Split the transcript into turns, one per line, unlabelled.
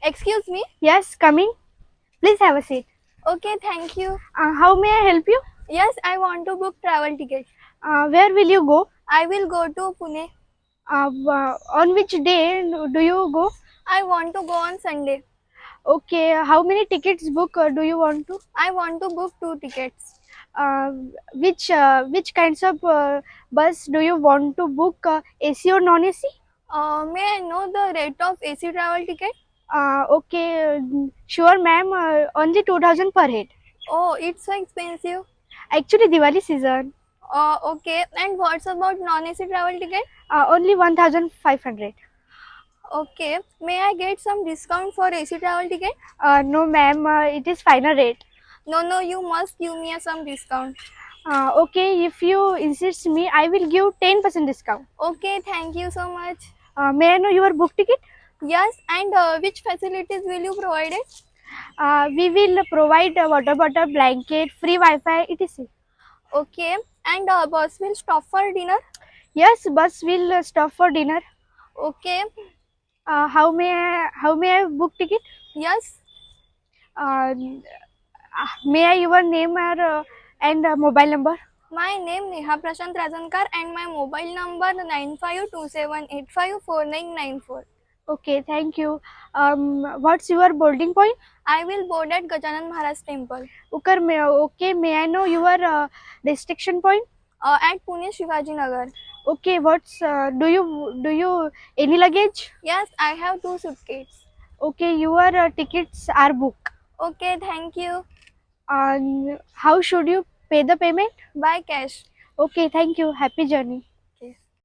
Excuse me?
Yes, coming. Please have a seat.
Okay, thank you.
How may I help you?
Yes, I want to book travel ticket.
Where will you go?
I will go to Pune.
On which day do you go?
I want to go on Sunday.
Okay, how many tickets book do you want to?
I want to book 2 tickets.
Uh, which kinds of bus do you want to book? AC or non-AC?
May I know the rate of AC travel ticket?
Okay, sure, ma'am. Only 2000 per head.
Oh, it's so expensive.
Actually, Diwali season.
Okay. And what's about non-AC travel ticket?
Only 1500.
Okay. May I get some discount for AC travel ticket?
No, ma'am. It is final rate.
No, no, you must give me some discount.
Okay, if you insist me, I will give 10% discount.
Okay, thank you so much.
May I know your book ticket?
Yes, and which facilities will you provide it?
We will provide a water bottle, blanket, free Wi-Fi, etc.
Okay, and bus will stop for dinner?
Yes, bus will stop for dinner.
Okay,
How may I book ticket?
yes.
Uh, may I your name and mobile number?
My name Neha Prashant Rajankar and my mobile number 9527854994.
Okay, thank you. What's your boarding point?
I will board at Gajanan Maharaj Temple
Okay, may I know your destination point?
at Pune Shivaji Nagar.
Okay, what's do you any luggage?
Yes, I have 2 suitcases.
Okay, your tickets are booked.
Okay, thank you.
How should you pay the payment?
By cash.
Okay, thank you. Happy journey.